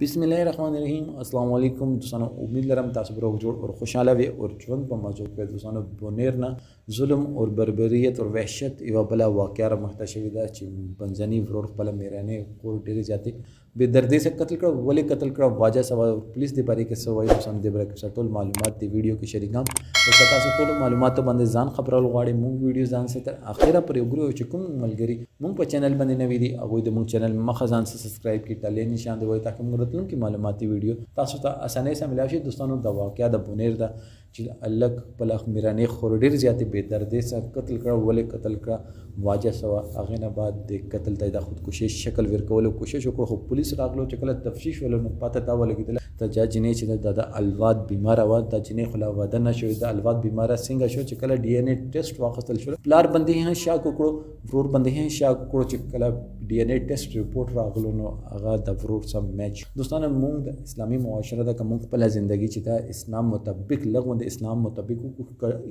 बिस्मिल्लाहिर्रहमानिर्रहीम अस्सलाम वालेकुम दोस्तों, उम्मीद लरम तासु रोग जोड़ और खुशहाल वे और ژوند په موضوع کې دوستانو بونیر نه ظلم اور بربریت اور وحشت یو بل واقعه را مخته شوې ده چې بنځنی ورور خپل میرانه کور ډېرې زیاتې بې دردۍ سره قتل کړ. ولې قتل کړ واجه سوا پولیس د بارے کې سوای دوستانو د بارے کې ټول معلومات دی ویډیو کې شریکم او تاسو ټول معلومات باندې ځان خبرول غواړئ. موږ ویډیو ځان سره تر اخره پورې وګورئ چې کوم ملګری موږ په چینل باندې نوی دي هغه د موږ چینل مخه ځان سره سبسکرایب کړئ ټاله نشان دی وای تاکي موږ راتلونکي معلوماتي ویډیو تاسو ته اسانه سره ملاوي شي. دوستانو د واقعیا د بونیر دا چې الګ په لخ میرانه خور ډیر زیاتې بې دردۍ سره قتل کړ. ولې قتل کړ واجه سوا هغه نه بعد د قتل ته د خودکشي شکل ورکولو کوشش وکړ خو پولیس راغلو چې کله تفتیش ولنو پته تا ولګیدل ته جنې چې د الواد بیمار و د جنې خلا واده نشو د الواد بیمار څنګه شو چې کله ډي ان اے ټیسټ واخیستل شو پلار باندې هي شاک وکړو ورور باندې هي شاک وکړو چې کله ډي ان اے ټیسټ ریپورت راغلو نو هغه د ورور سم میچ. دوستانو موږ د اسلامي معاشره د کوم خپل ژوندۍ چې د اسلام مطابق لغوند اسلام مطابق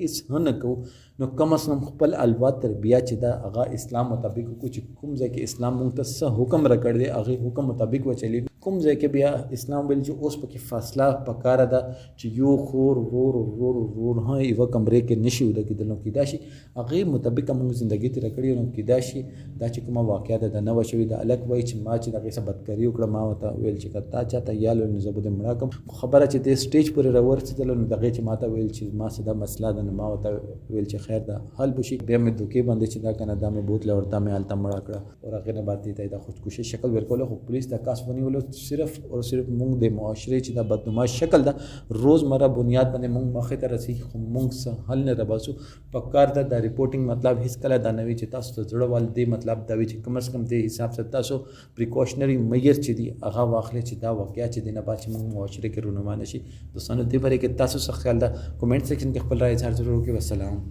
اس هنه کو نو کم از کم خپل الواد تربیه چې د هغه اسلام مطابق کو چې کوم ځای کې اسلام موږ ته څه حکم راکړ دی هغه حکم مطابق و چلی کوم ځای کې بیا اسلام ویل چې اوس پکې فاصله پکاره ده چې یو خور ورور ها یو کمرې کې نشي ودکېدل نو کېدا شي هغه مطابق موږ ژوندۍ تیر کړی نو کېدا شي دا چې کومه واقعیا ده د نو شوی د الګ وای چې ما چې دغه څه بدکاری وکړه ما وته ویل چې کتا چاته یالو نه زبد مړه کوم خبره چې د سټیج پورې راورسېدل نو دغه چې ماته ویل چې ما صدا مسله ده نو ما وته ویل چې خیر ده حل بشي بیا مې دوکې باندې چې دا کنه دا مې بوتل ورته مې حالت مړه کړه او هغه نه باندې ته د خودکشي شکل ورکول خو پولیس د کاس ونیولو صرف اور صرف موږ د معاشره چې د بدنما شکل ده روزمره بنیاد باندې موږ مخه ته رسي خو موږ سه حل نه رباسو پکار ده د ریپورتینګ مطلب هیڅ کله دا نوي چې تاسو ته جوړ ول دی مطلب دا وی چې کم از کم د حساب سره تاسو پریکاشنری میجر چې دی هغه واخلې چې دا واقعیا چې دینه با چې موږ معاشره کې رونما نشي. دوستانو دې باره کې تاسو څه خیال ده کمنټ سیکشن کې خپل رائے ضرور وکړئ. والسلام.